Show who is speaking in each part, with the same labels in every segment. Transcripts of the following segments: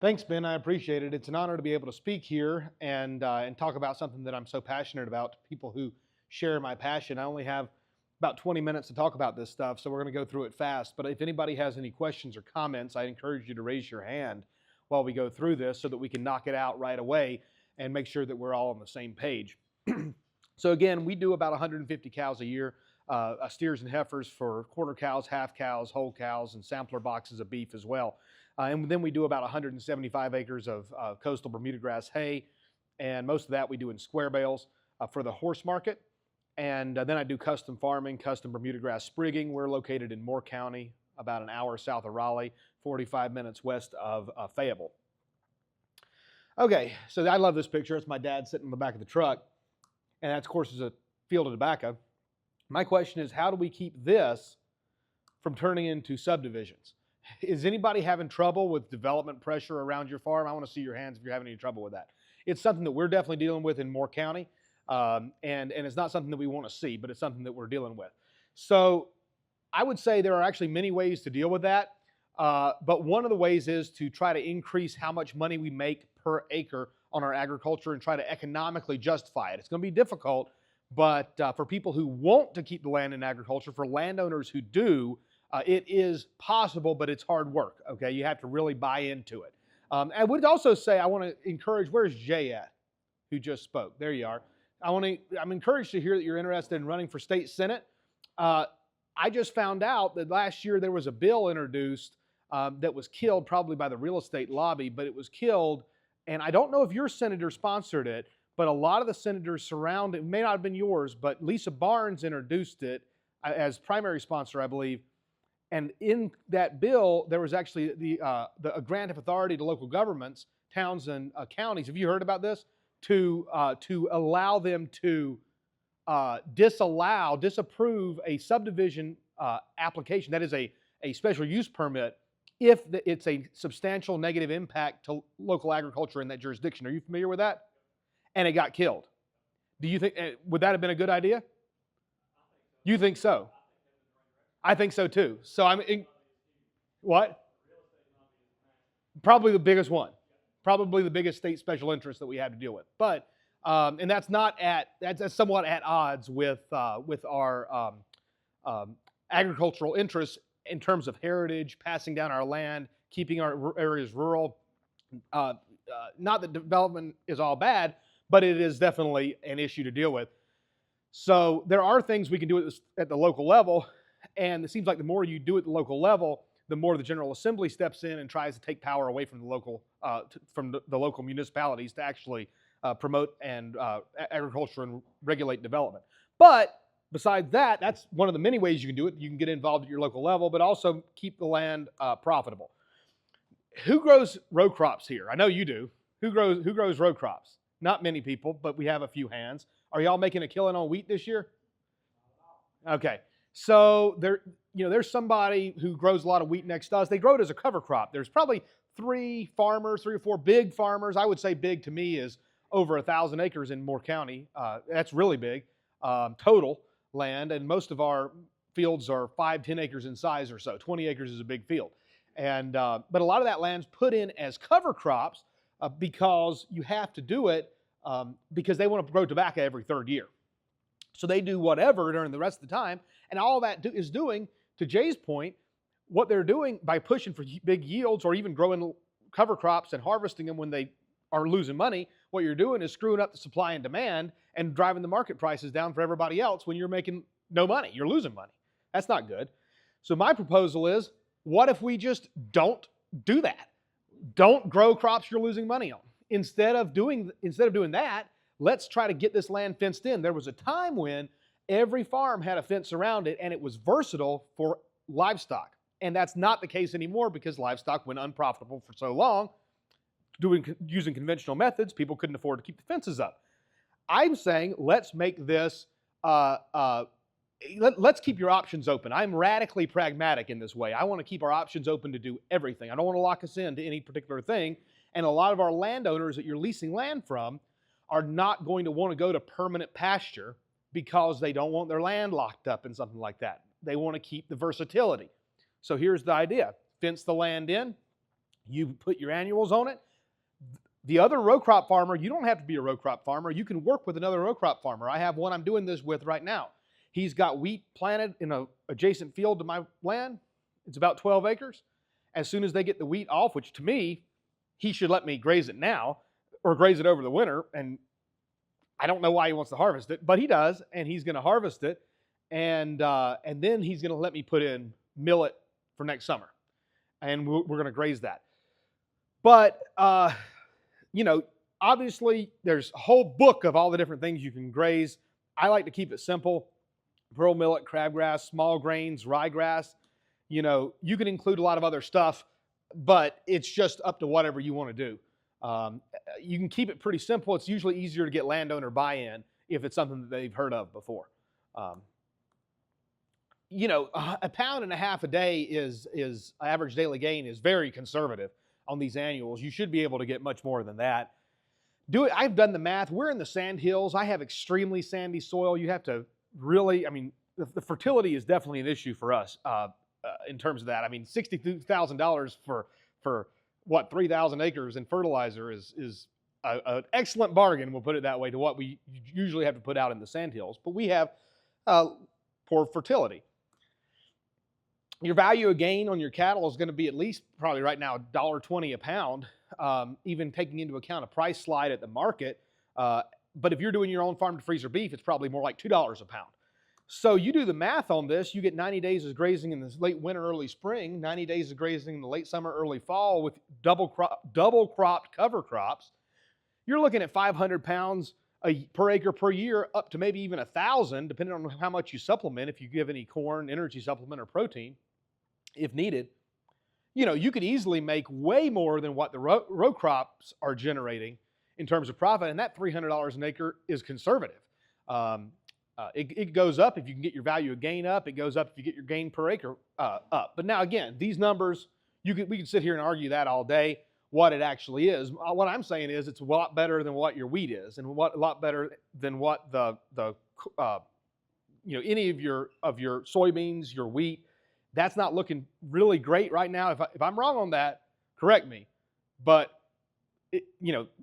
Speaker 1: Thanks, Ben. I appreciate it. It's an honor to be able to speak here and talk about something that I'm so passionate about to people who share my passion. I only have about 20 minutes to talk about this stuff, so we're going to go through it fast. But if anybody has any questions or comments, I encourage you to raise your hand while we go through this so that we can knock it out right away and make sure that we're all on the same page. So again, we do about 150 cows a year, steers and heifers for quarter cows, half cows, whole cows, and sampler boxes of beef as well. And then we do about 175 acres of coastal Bermuda grass hay, and most of that we do in square bales for the horse market. And then I do custom farming, custom Bermuda grass sprigging. We're located in Moore County, about an hour south of Raleigh, 45 minutes west of Fayetteville. Okay, so I love this picture. It's my dad sitting in the back of the truck, and that, of course, is a field of tobacco. My question is, how do we keep this from turning into subdivisions? Is anybody having trouble with development pressure around your farm? I want to see your hands if you're having any trouble with that. It's something that we're definitely dealing with in Moore County, and it's not something that we want to see, but it's something that we're dealing with. So I would say there are actually many ways to deal with that, but one of the ways is to try to increase how much money we make per acre on our agriculture and try to economically justify it. It's going to be difficult, but for people who want to keep the land in agriculture, for landowners who do, it is possible, but it's hard work, okay? You have to really buy into it. I would also say I want to encourage, where's Jay at, who just spoke? There you are. I'm encouraged to hear that you're interested in running for state senate. I just found out that last year there was a bill introduced that was killed probably by the real estate lobby, but it was killed, and I don't know if your senator sponsored it, but a lot of the senators surround it, may not have been yours, but Lisa Barnes introduced it as primary sponsor, I believe. And in that bill, there was actually a grant of authority to local governments, towns and counties. Have you heard about this? To allow them to disapprove a subdivision application, that is a special use permit, if it's a substantial negative impact to local agriculture in that jurisdiction. Are you familiar with that? And it got killed. Do you think, would that have been a good idea? You think so? I think so too. So what? Probably the biggest one. Probably the biggest state special interest that we have to deal with. But and that's somewhat at odds with our agricultural interests in terms of heritage, passing down our land, keeping our areas rural. Not that development is all bad, but it is definitely an issue to deal with. So there are things we can do at the local level, and it seems like the more you do at the local level, the more the General Assembly steps in and tries to take power away from the local municipalities to actually promote and agriculture and regulate development. But besides that, that's one of the many ways you can do it. You can get involved at your local level, but also keep the land profitable. Who grows row crops here? I know you do. Who grows row crops? Not many people, but we have a few hands. Are y'all making a killing on wheat this year? Okay. So there's somebody who grows a lot of wheat next to us. They grow it as a cover crop. There's probably three or four big farmers. I would say big to me is over 1,000 acres in Moore County. That's really big total land, and most of our fields are 5-10 acres in size or so. 20 acres is a big field, and but a lot of that land's put in as cover crops because you have to do it because they want to grow tobacco every third year. So they do whatever during the rest of the time, and all that is doing, to Jay's point, what they're doing by pushing for big yields or even growing cover crops and harvesting them when they are losing money, what you're doing is screwing up the supply and demand and driving the market prices down for everybody else when you're making no money. You're losing money. That's not good. So my proposal is, what if we just don't do that? Don't grow crops you're losing money on. Instead of doing that, let's try to get this land fenced in. There was a time when every farm had a fence around it, and it was versatile for livestock. And that's not the case anymore because livestock went unprofitable for so long. Using conventional methods, people couldn't afford to keep the fences up. I'm saying let's make this, let's keep your options open. I'm radically pragmatic in this way. I want to keep our options open to do everything. I don't want to lock us into any particular thing. And a lot of our landowners that you're leasing land from are not going to want to go to permanent pasture because they don't want their land locked up in something like that. They want to keep the versatility. So here's the idea. Fence the land in. You put your annuals on it. The other row crop farmer, you don't have to be a row crop farmer. You can work with another row crop farmer. I have one I'm doing this with right now. He's got wheat planted in an adjacent field to my land. It's about 12 acres. As soon as they get the wheat off, which to me, he should let me graze it now or graze it over the winter. And I don't know why he wants to harvest it, but he does, and he's going to harvest it. And then he's going to let me put in millet for next summer. And we're going to graze that. But, you know, obviously there's a whole book of all the different things you can graze. I like to keep it simple. Pearl millet, crabgrass, small grains, ryegrass. You know, you can include a lot of other stuff, but it's just up to whatever you want to do. You can keep it pretty simple. It's usually easier to get landowner buy-in if it's something that they've heard of before. You know, 1.5 pounds a day is average daily gain is very conservative on these annuals. You should be able to get much more than that. I've done the math. We're in the sand hills. I have extremely sandy soil. You have to really, I mean, the fertility is definitely an issue for us in terms of that. I mean, $62,000 for what, 3,000 acres in fertilizer is an excellent bargain, we'll put it that way, to what we usually have to put out in the sand hills. But we have poor fertility. Your value of gain on your cattle is going to be at least probably right now $1.20 a pound, even taking into account a price slide at the market. But if you're doing your own farm to freezer beef, it's probably more like $2 a pound. So you do the math on this, you get 90 days of grazing in the late winter, early spring, 90 days of grazing in the late summer, early fall with double cropped cover crops. You're looking at 500 pounds per acre per year, up to maybe even 1,000, depending on how much you supplement, if you give any corn, energy supplement, or protein, if needed. You know, you could easily make way more than what the row crops are generating in terms of profit, and that $300 an acre is conservative. It goes up if you can get your value of gain up. It goes up if you get your gain per acre up. But now again, these numbers, we can sit here and argue that all day, what it actually is. What I'm saying is it's a lot better than what your wheat is, and a lot better than what any of your soybeans, your wheat. That's not looking really great right now. If I'm wrong on that, correct me. But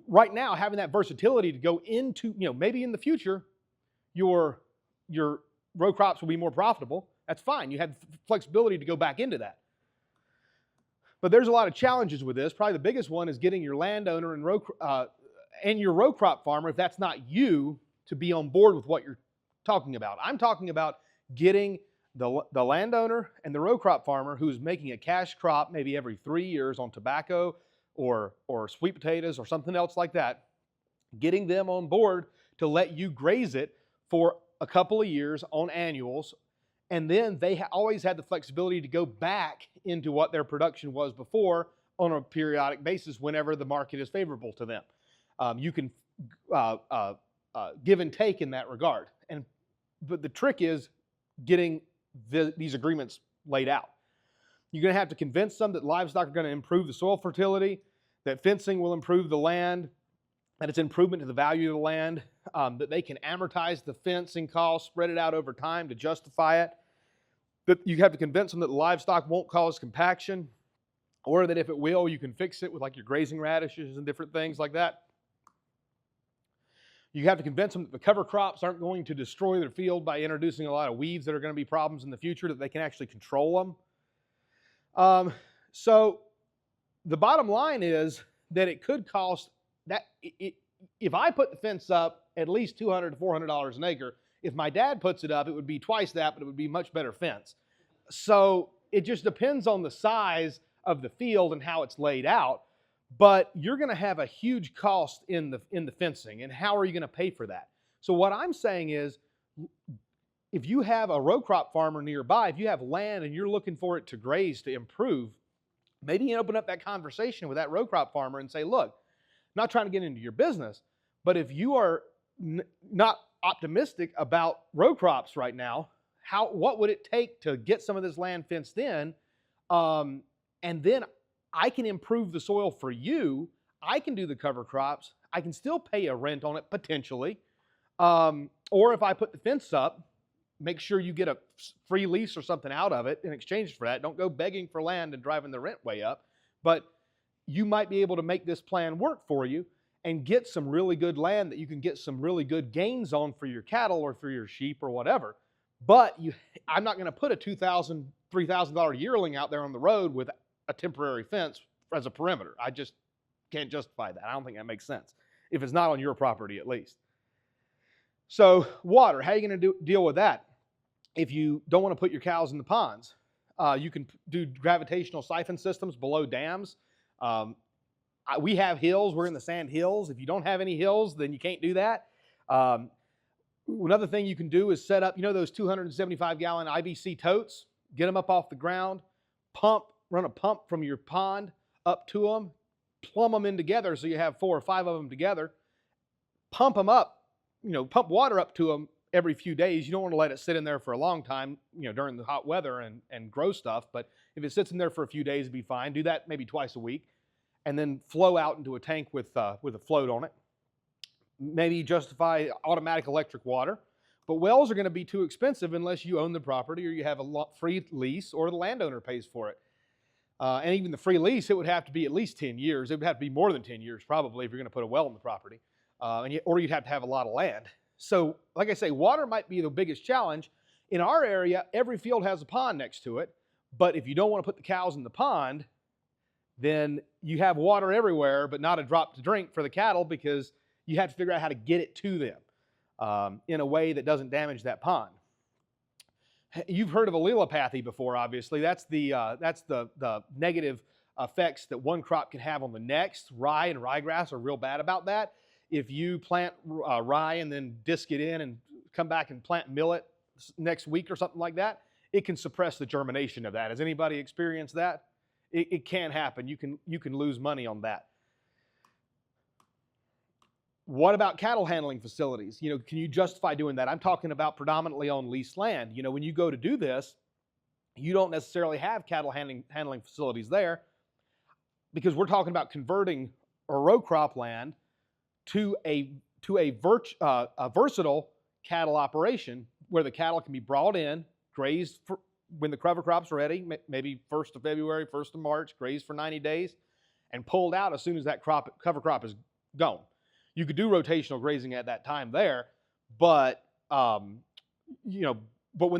Speaker 1: right now, having that versatility to go into, maybe in the future, your row crops will be more profitable. That's fine. You have flexibility to go back into that. But there's a lot of challenges with this. Probably the biggest one is getting your landowner and your row crop farmer, if that's not you, to be on board with what you're talking about. I'm talking about getting the landowner and the row crop farmer who's making a cash crop maybe every 3 years on tobacco or sweet potatoes or something else like that, getting them on board to let you graze it for a couple of years on annuals, and then they always had the flexibility to go back into what their production was before on a periodic basis whenever the market is favorable to them. You can give and take in that regard. But the trick is getting these agreements laid out. You're going to have to convince them that livestock are going to improve the soil fertility, that fencing will improve the land, that it's improvement to the value of the land, that they can amortize the fencing cost, spread it out over time to justify it, that you have to convince them that the livestock won't cause compaction, or that if it will, you can fix it with like your grazing radishes and different things like that. You have to convince them that the cover crops aren't going to destroy their field by introducing a lot of weeds that are going to be problems in the future, that they can actually control them. So the bottom line is that it could cost, if I put the fence up, at least $200 to $400 an acre. If my dad puts it up, it would be twice that, but it would be much better fence. So it just depends on the size of the field and how it's laid out. But you're going to have a huge cost in the fencing, and how are you going to pay for that? So what I'm saying is, if you have a row crop farmer nearby, if you have land and you're looking for it to graze, to improve, maybe you open up that conversation with that row crop farmer and say, look, I'm not trying to get into your business, but if you are not optimistic about row crops right now, what would it take to get some of this land fenced in? And then I can improve the soil for you. I can do the cover crops. I can still pay a rent on it potentially. Or if I put the fence up, make sure you get a free lease or something out of it in exchange for that. Don't go begging for land and driving the rent way up. But you might be able to make this plan work for you and get some really good land that you can get some really good gains on for your cattle or for your sheep or whatever. But I'm not going to put a $2,000, $3,000 yearling out there on the road with a temporary fence as a perimeter. I just can't justify that. I don't think that makes sense, if it's not on your property at least. So water, how are you going to deal with that? If you don't want to put your cows in the ponds, you can do gravitational siphon systems below dams. We have hills. We're in the sand hills. If you don't have any hills, then you can't do that. Another thing you can do is set up, those 275-gallon IBC totes, get them up off the ground, run a pump from your pond up to them, plumb them in together so you have 4 or 5 of them together, pump them up, pump water up to them every few days. You don't want to let it sit in there for a long time, during the hot weather and grow stuff. But if it sits in there for a few days, it'd be fine. Do that maybe twice a week, and then flow out into a tank with a float on it. Maybe justify automatic electric water, but wells are going to be too expensive unless you own the property or you have a free lease or the landowner pays for it. And even the free lease, it would have to be at least 10 years. It would have to be more than 10 years probably if you're going to put a well in the property, or you'd have to have a lot of land. So like I say, water might be the biggest challenge. In our area, every field has a pond next to it, but if you don't want to put the cows in the pond, then you have water everywhere, but not a drop to drink for the cattle, because you have to figure out how to get it to them in a way that doesn't damage that pond. You've heard of allelopathy before, obviously. That's the negative effects that one crop can have on the next. Rye and ryegrass are real bad about that. If you plant rye and then disc it in and come back and plant millet next week or something like that, it can suppress the germination of that. Has anybody experienced that? It can happen. You can lose money on that. What about cattle handling facilities? Can you justify doing that? I'm talking about predominantly on leased land. When you go to do this, you don't necessarily have cattle handling facilities there, because we're talking about converting a row crop land to a versatile cattle operation where the cattle can be brought in, grazed when the cover crop's ready, maybe 1st of February, 1st of March, grazed for 90 days, and pulled out as soon as that cover crop is gone. You could do rotational grazing at that time there, but when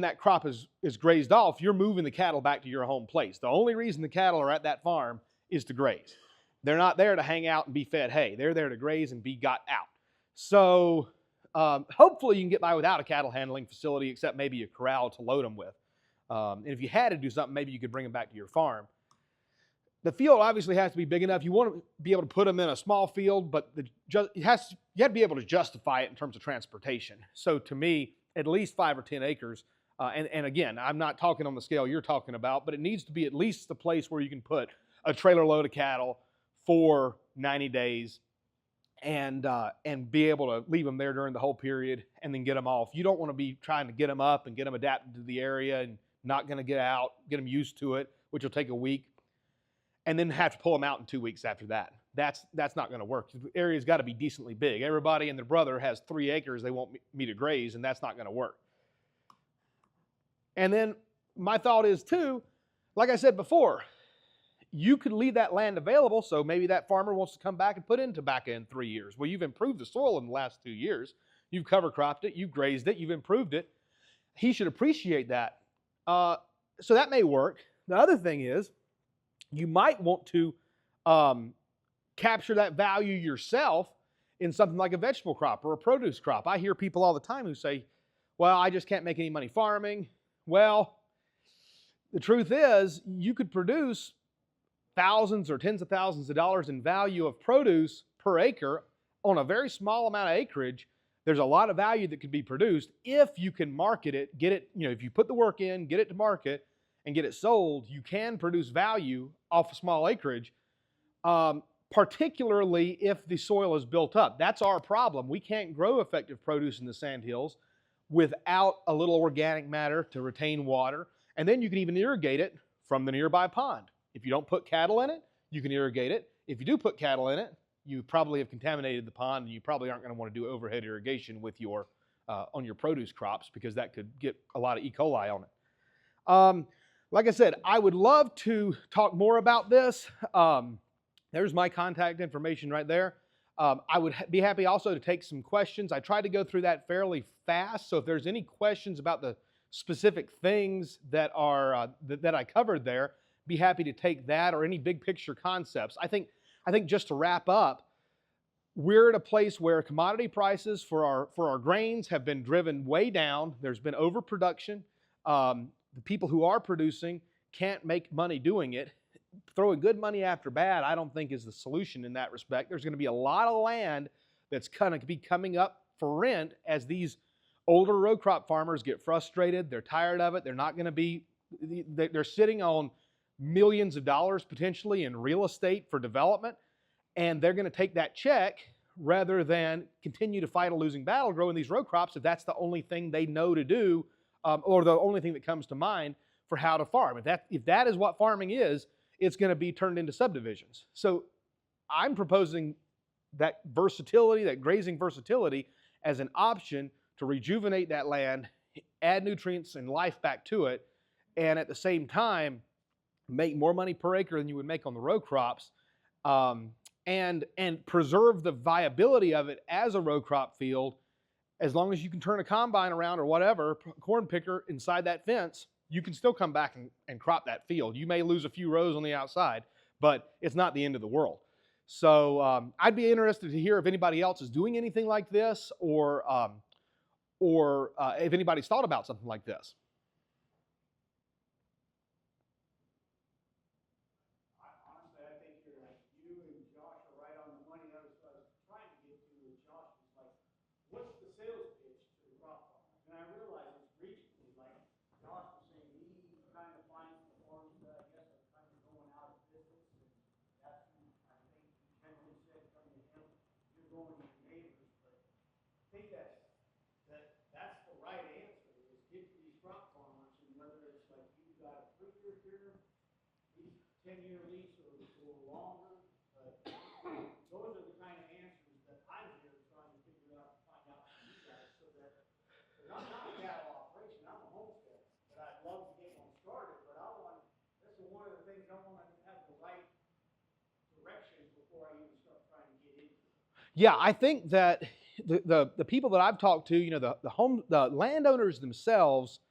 Speaker 1: that crop is grazed off, you're moving the cattle back to your home place. The only reason the cattle are at that farm is to graze. They're not there to hang out and be fed hay. They're there to graze and be got out. So hopefully you can get by without a cattle handling facility, except maybe a corral to load them with. And if you had to do something, maybe you could bring them back to your farm. The field obviously has to be big enough. You want to be able to put them in a small field, but you have to be able to justify it in terms of transportation. So to me, at least 5 or 10 acres. And again, I'm not talking on the scale you're talking about, but it needs to be at least the place where you can put a trailer load of cattle for 90 days and be able to leave them there during the whole period and then get them off. You don't want to be trying to get them up and get them adapted to the area and not going to get out, get them used to it, which will take a week, and then have to pull them out in 2 weeks after that. That's not going to work. The area's got to be decently big. Everybody and their brother has 3 acres they want me to graze, and that's not going to work. And then my thought is too, like I said before, you could leave that land available, so maybe that farmer wants to come back and put in tobacco in 3 years. Well, you've improved the soil in the last 2 years. You've cover cropped it, you've grazed it, you've improved it. He should appreciate that. So that may work. The other thing is, you might want to capture that value yourself in something like a vegetable crop or a produce crop. I hear people all the time who say, well, I just can't make any money farming. Well, the truth is, you could produce thousands or tens of thousands of dollars in value of produce per acre on a very small amount of acreage. There's a lot of value that could be produced if you can market it, get it, if you put the work in, get it to market, and get it sold. You can produce value off a small acreage, particularly if the soil is built up. That's our problem. We can't grow effective produce in the sandhills without a little organic matter to retain water. And then you can even irrigate it from the nearby pond. If you don't put cattle in it, you can irrigate it. If you do put cattle in it, you probably have contaminated the pond, and you probably aren't going to want to do overhead irrigation with your on your produce crops, because that could get a lot of E. coli on it. Like I said, I would love to talk more about this. There's my contact information right there. I would be happy also to take some questions. I tried to go through that fairly fast, so if there's any questions about the specific things that are that I covered there, be happy to take that, or any big picture concepts. I think just to wrap up, we're at a place where commodity prices for our grains have been driven way down. There's been overproduction. The people who are producing can't make money doing it. Throwing good money after bad, I don't think, is the solution in that respect. There's going to be a lot of land that's going to be coming up for rent as these older row crop farmers get frustrated. They're tired of it. They're not going to be, they're sitting on millions of dollars potentially in real estate for development, and they're going to take that check rather than continue to fight a losing battle growing these row crops if that's the only thing they know to do, or the only thing that comes to mind for how to farm. If that is what farming is, it's going to be turned into subdivisions. So I'm proposing that versatility, that grazing versatility, as an option to rejuvenate that land, add nutrients and life back to it, and at the same time make more money per acre than you would make on the row crops, and preserve the viability of it as a row crop field. As long as you can turn a combine around or whatever, corn picker inside that fence, you can still come back and crop that field. You may lose a few rows on the outside, but it's not the end of the world. So I'd be interested to hear if anybody else is doing anything like this, or if anybody's thought about something like this.
Speaker 2: Honestly, I think you and Josh are right on the money. I was trying to get to with Josh was like, what's the sales pitch to the crop farmers? And I realize it's regionally, like Josh was saying, he kind of finds the farms that I guess are kind of going out of business, and that's who I think he generally said coming to him, you're going to your neighbors. But I think that's the right answer, is get to these crop farmers, and whether it's like you've got a 3-year term, 10-year lease, or longer, but those are the kind of answers that I'm here trying to figure out, find out from you guys, so that, because I'm not a cattle operation, I'm a homestead, but I'd love to get one started, but that's one of the things I want to have the right direction before I even start trying to get into it.
Speaker 1: Yeah, I think that the people that I've talked to, the landowners themselves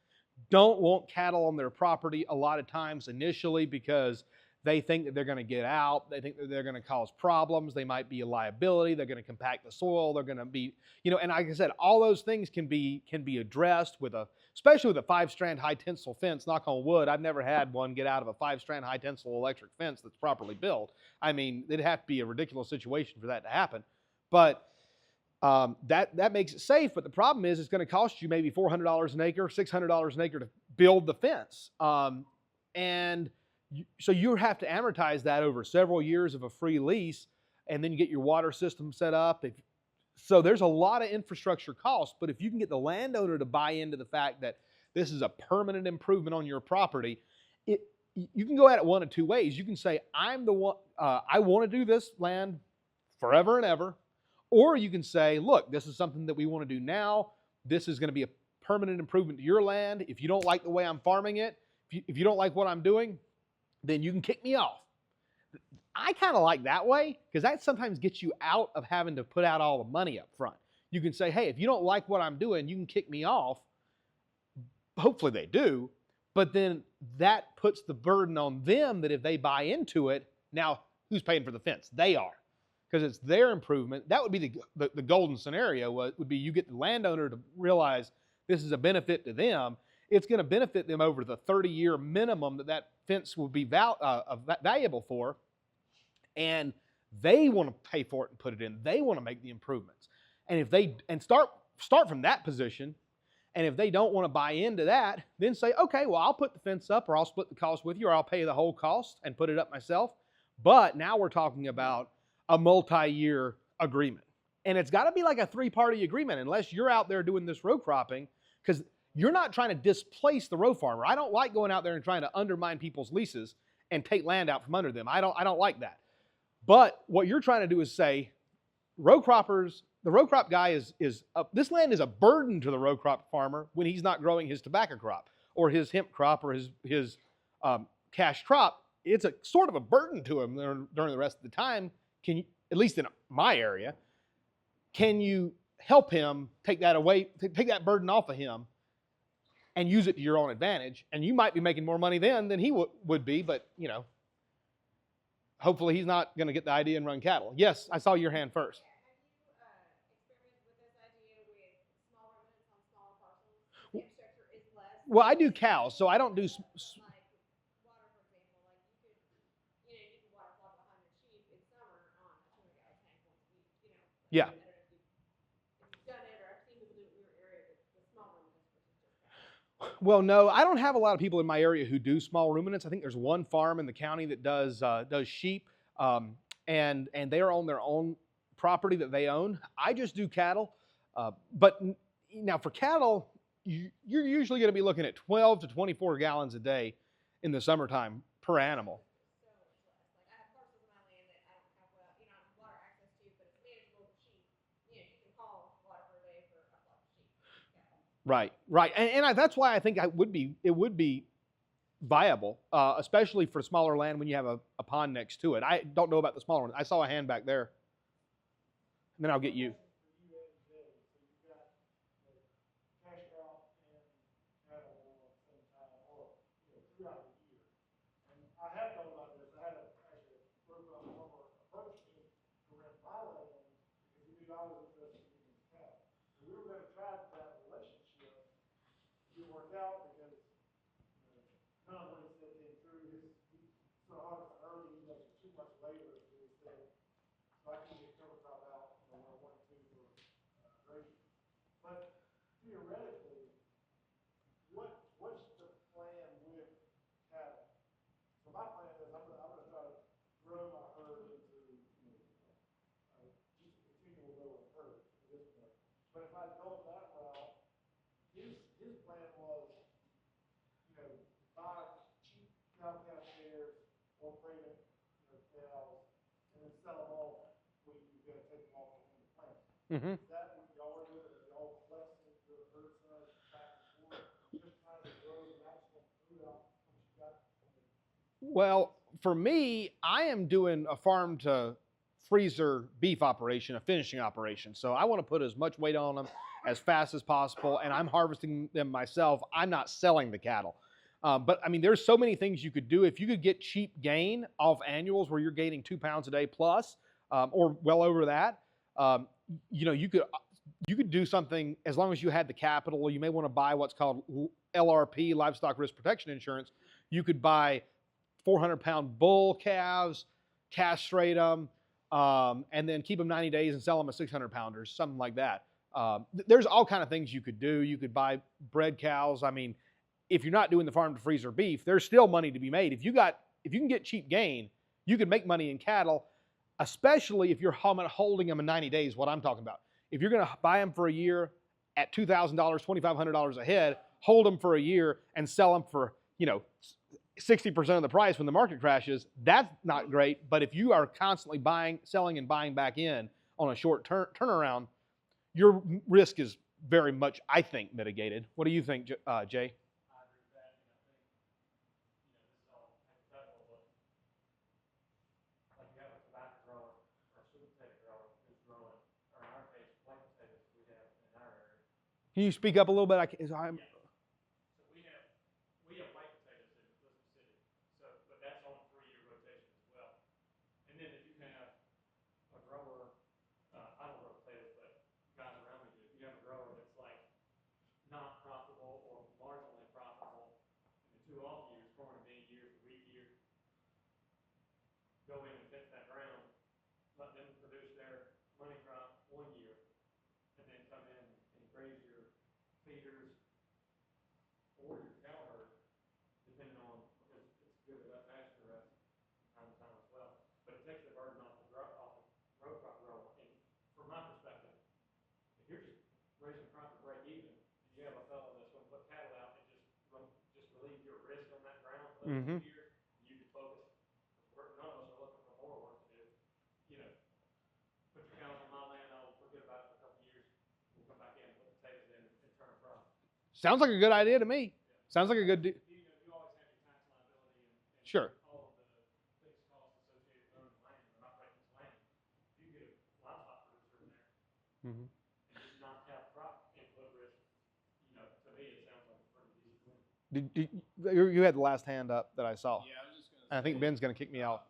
Speaker 1: don't want cattle on their property a lot of times initially, because they think that they're going to get out. They think that they're going to cause problems. They might be a liability. They're going to compact the soil. They're going to be, and like I said, all those things can be addressed especially with a 5-strand high tensile fence. Knock on wood, I've never had one get out of a 5-strand high tensile electric fence that's properly built. I mean, it'd have to be a ridiculous situation for that to happen. But that makes it safe. But the problem is, it's going to cost you maybe $400 an acre, $600 an acre to build the fence, so you have to amortize that over several years of a free lease, and then you get your water system set up. So there's a lot of infrastructure costs, but if you can get the landowner to buy into the fact that this is a permanent improvement on your property, you can go at it one of two ways. You can say, I'm the one, I want to do this land forever and ever. Or you can say, look, this is something that we want to do now. This is going to be a permanent improvement to your land. If you don't like the way I'm farming it, if you don't like what I'm doing, then you can kick me off. I kind of like that way, because that sometimes gets you out of having to put out all the money up front. You can say, hey, if you don't like what I'm doing, you can kick me off. Hopefully they do, but then that puts the burden on them that if they buy into it, now who's paying for the fence? They are, because it's their improvement. That would be the golden scenario, would be you get the landowner to realize this is a benefit to them. It's going to benefit them over the 30-year minimum that fence will be valuable for, and they want to pay for it and put it in. They want to make the improvements, and if they start from that position, and if they don't want to buy into that, then say, okay, well, I'll put the fence up, or I'll split the cost with you, or I'll pay the whole cost and put it up myself. But now we're talking about a multi-year agreement, and it's got to be like a 3-party agreement, unless you're out there doing this row cropping, because you're not trying to displace the row farmer. I don't like going out there and trying to undermine people's leases and take land out from under them. I don't like that. But what you're trying to do is say, row croppers, the row crop guy this land is a burden to the row crop farmer when he's not growing his tobacco crop or his hemp crop or his cash crop. it's a sort of a burden to him during the rest of the time. Can you, at least in my area, can you help him take that away, take that burden off of him, and use it to your own advantage? And you might be making more money then than he would be, but you know, hopefully he's not going to get the idea and run cattle. Yes, I saw your hand first. Well, I do cows, so I don't do. Yeah. Well, no, I don't have a lot of people in my area who do small ruminants. I think there's one farm in the county that does sheep, and they are on their own property that they own. I just do cattle, but now for cattle, you're usually going to be looking at 12 to 24 gallons a day in the summertime per animal. Right, right, and that's why I think it would be viable, especially for smaller land when you have a pond next to it. I don't know about the smaller one. I saw a hand back there, and then I'll get you.
Speaker 2: I have thought about this. I had actually a broker on the farmer approach me to rent my land because he knew I was interested in getting cattle. So we were going to try that relationship. It didn't work out because conflicts that came through. He sort of harvested early, he does too much later to his thing. So I can get cover crop out, where I wanted to for grazing. But theoretically, what's the plan with cattle? So my plan is I'm gonna try to grow my herd into just a continual growing herd at this point. But if I go that route, his plan was, buy cheap cow shares or pregnant cows and then sell them all when you're gonna take them off in the plant.
Speaker 1: Mm-hmm.
Speaker 2: Is that what y'all are doing? Are y'all flexing your herd size back and forth, just trying to grow the maximum food out what you got?
Speaker 1: Well, for me, I am doing a farm to freezer beef operation, a finishing operation. So I want to put as much weight on them as fast as possible, and I'm harvesting them myself. I'm not selling the cattle. But I mean, there's so many things you could do. If you could get cheap gain off annuals where you're gaining 2 pounds a day plus, or well over that, you could do something as long as you had the capital. You may want to buy what's called LRP, livestock risk protection insurance. You could buy 400-pound bull calves, castrate them, and then keep them 90 days and sell them as 600-pounders, something like that. There's all kind of things you could do. You could buy bred cows. I mean, if you're not doing the farm to freezer beef, there's still money to be made. If you can get cheap gain, you can make money in cattle, especially if you're holding them in 90 days, what I'm talking about. If you're going to buy them for a year at $2,000, $2,500 a head, hold them for a year and sell them for, 60% of the price when the market crashes, that's not great. But if you are constantly buying, selling, and buying back in on a short turnaround, your risk is very much, I think, mitigated. What do you think, Jay?
Speaker 3: I agree with that, and I think, this is all hypothetical, but like you have a tobacco grower or a sweet potato grower who's growing, or in our case, white potatoes we have in our area.
Speaker 1: Can you speak up a little bit?
Speaker 3: So we have white potatoes in Elizabeth City, but that's on a 3-year rotation as well. And then if you have a grower, I don't grow potatoes, but guys around me do. If you have a grower that's like not profitable or marginally profitable in the 2 off years, corn and bean years, wheat years, go in and fix that ground, let them produce their money crop 1 year, and then come in and graze your feeders or your cow herd, depending on, because it's good with that pasture rest from time to time as well. But it takes the burden off the row crop grower. And from my perspective, if you're just raising crop to break even, and you have a fellow that's going to put cattle out and just relieve your risk on that ground for those 2 years, you can focus. None of us are looking for more work to do. Put your cows on my land, I'll forget about it for a couple of years. We'll come back in, put potatoes in, and turn a profit.
Speaker 1: Sounds like a good idea to me. Sounds like a good.
Speaker 3: You always have your tax liability and
Speaker 1: Sure.
Speaker 3: all of the
Speaker 1: Mhm.
Speaker 3: and just not have crop input risk. You know, to me, it sounds like a pretty decent win.
Speaker 1: You had the last hand up that I saw.
Speaker 4: Yeah, I was just gonna
Speaker 1: And I think
Speaker 4: say,
Speaker 1: Ben's going to kick me out.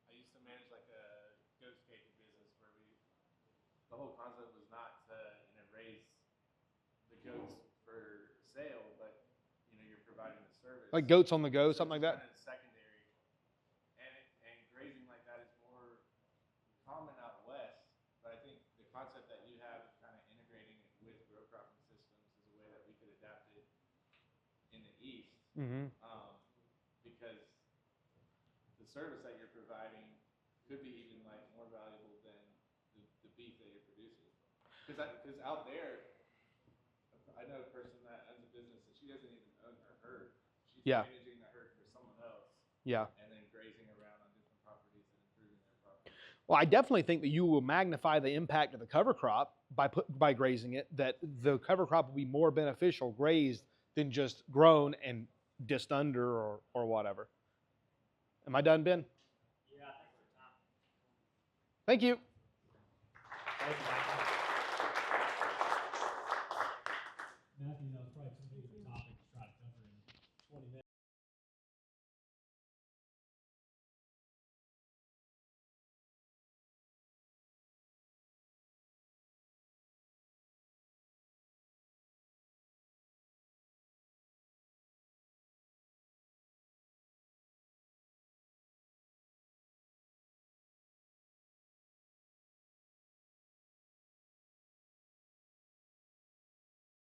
Speaker 4: I used to manage like a goat caging business where the whole concept was not to, raise the goats for sale, but, you're providing a service.
Speaker 1: Like goats on the go,
Speaker 4: So
Speaker 1: something like
Speaker 4: it's
Speaker 1: that.
Speaker 4: kind of secondary, and grazing like that is more common out west. But I think the concept that you have of kind of integrating it with row cropping systems is a way that we could adapt it in the east.
Speaker 1: Mm-hmm.
Speaker 4: Because the service that you're providing could be even like more valuable than the beef that you're producing. Because out there, I know a person that owns a business and she doesn't even own her herd. She's managing the herd for someone else.
Speaker 1: Yeah.
Speaker 4: And then grazing around on different properties and improving their properties.
Speaker 1: Well, I definitely think that you will magnify the impact of the cover crop by grazing it, that the cover crop will be more beneficial grazed than just grown and dissed under or whatever. Am I done, Ben?
Speaker 3: Yeah, I think we're at time.
Speaker 1: Thank you.
Speaker 3: Thank you.